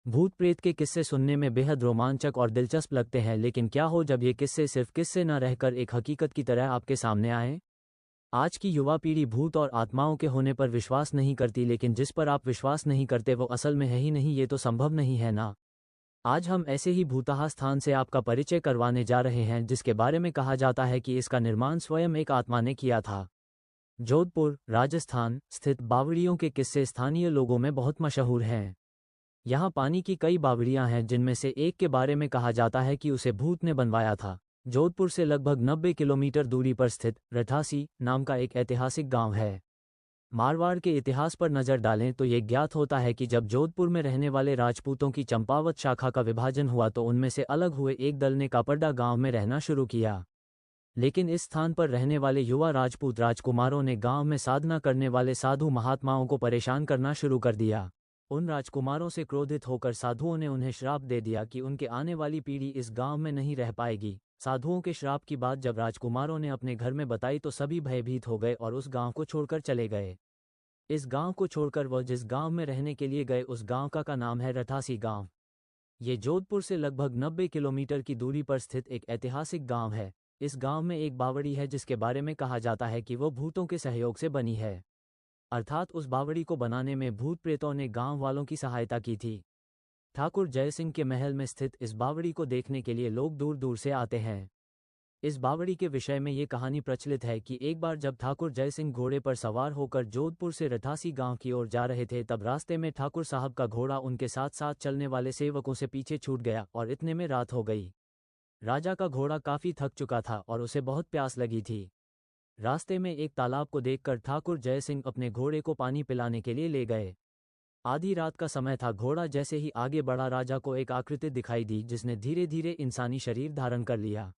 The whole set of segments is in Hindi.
भूत प्रेत के किस्से सुनने में बेहद रोमांचक और दिलचस्प लगते हैं, लेकिन क्या हो जब ये किस्से सिर्फ किस्से न रहकर एक हकीकत की तरह आपके सामने आए। आज की युवा पीढ़ी भूत और आत्माओं के होने पर विश्वास नहीं करती, लेकिन जिस पर आप विश्वास नहीं करते वो असल में है ही नहीं। ये तो संभव नहीं है ना। आज हम ऐसे ही भूतहा स्थान से आपका परिचय करवाने जा रहे हैं जिसके बारे में कहा जाता है कि इसका निर्माण स्वयं एक आत्मा ने किया था। जोधपुर, राजस्थान स्थित बावड़ियों के किस्से स्थानीय लोगों में बहुत मशहूर हैं। यहाँ पानी की कई बावड़ियां हैं जिनमें से एक के बारे में कहा जाता है कि उसे भूत ने बनवाया था। जोधपुर से लगभग 90 किलोमीटर दूरी पर स्थित रठासी नाम का एक ऐतिहासिक गांव है। मारवाड़ के इतिहास पर नजर डालें तो ये ज्ञात होता है कि जब जोधपुर में रहने वाले राजपूतों की चंपावत शाखा का विभाजन हुआ तो उनमें से अलग हुए एक दल ने कापड्डा गांव में रहना शुरू किया। लेकिन इस स्थान पर रहने वाले युवा राजपूत राजकुमारों ने गांव में साधना करने वाले साधु महात्माओं को परेशान करना शुरू कर दिया। उन राजकुमारों से क्रोधित होकर साधुओं ने उन्हें श्राप दे दिया कि उनके आने वाली पीढ़ी इस गांव में नहीं रह पाएगी। साधुओं के श्राप की बात जब राजकुमारों ने अपने घर में बताई तो सभी भयभीत हो गए और उस गांव को छोड़कर चले गए। इस गांव को छोड़कर वह जिस गांव में रहने के लिए गए उस गांव का नाम है रठासी गांव। ये जोधपुर से लगभग 90 किलोमीटर की दूरी पर स्थित एक ऐतिहासिक गांव है। इस गांव में एक बावड़ी है जिसके बारे में कहा जाता है कि वो भूतों के सहयोग से बनी है, अर्थात उस बावड़ी को बनाने में भूत प्रेतों ने गांव वालों की सहायता की थी। ठाकुर जयसिंह के महल में स्थित इस बावड़ी को देखने के लिए लोग दूर दूर से आते हैं। इस बावड़ी के विषय में ये कहानी प्रचलित है कि एक बार जब ठाकुर जयसिंह घोड़े पर सवार होकर जोधपुर से रठासी गांव की ओर जा रहे थे तब रास्ते में ठाकुर साहब का घोड़ा उनके साथ साथ चलने वाले सेवकों से पीछे छूट गया और इतने में रात हो गई। राजा का घोड़ा काफी थक चुका था और उसे बहुत प्यास लगी थी। रास्ते में एक तालाब को देखकर ठाकुर जयसिंह अपने घोड़े को पानी पिलाने के लिए ले गए। आधी रात का समय था। घोड़ा जैसे ही आगे बढ़ा राजा को एक आकृति दिखाई दी जिसने धीरे धीरे इंसानी शरीर धारण कर लिया।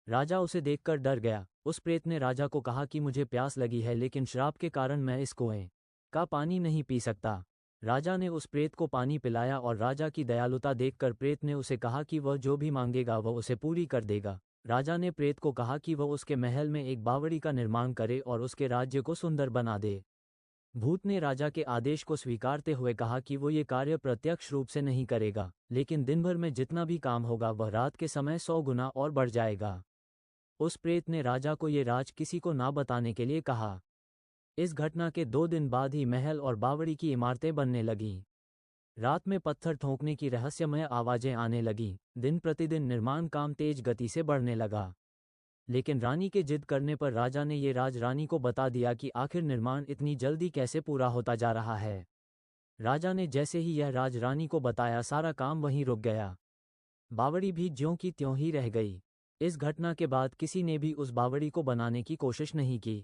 राजा उसे देखकर डर गया। उस प्रेत ने राजा को कहा कि मुझे प्यास लगी है लेकिन श्राप के कारण मैं इस कुएं का पानी नहीं पी सकता। राजा ने उस प्रेत को पानी पिलाया और राजा की दयालुता देखकर प्रेत ने उसे कहा कि वह जो भी मांगेगा वह उसे पूरी कर देगा। राजा ने प्रेत को कहा कि वह उसके महल में एक बावड़ी का निर्माण करे और उसके राज्य को सुंदर बना दे। भूत ने राजा के आदेश को स्वीकारते हुए कहा कि वो ये कार्य प्रत्यक्ष रूप से नहीं करेगा, लेकिन दिन भर में जितना भी काम होगा वह रात के समय 100 गुना और बढ़ जाएगा। उस प्रेत ने राजा को ये राज किसी को ना बताने के लिए कहा। इस घटना के 2 दिन बाद ही महल और बावड़ी की इमारतें बनने लगीं। रात में पत्थर ठोंकने की रहस्यमय आवाजें आने लगीं। दिन प्रतिदिन निर्माण काम तेज गति से बढ़ने लगा। लेकिन रानी के जिद करने पर राजा ने ये राज रानी को बता दिया कि आखिर निर्माण इतनी जल्दी कैसे पूरा होता जा रहा है। राजा ने जैसे ही यह राज रानी को बताया सारा काम वहीं रुक गया। बावड़ी भी ज्यों की त्यों ही रह गई। इस घटना के बाद किसी ने भी उस बावड़ी को बनाने की कोशिश नहीं की।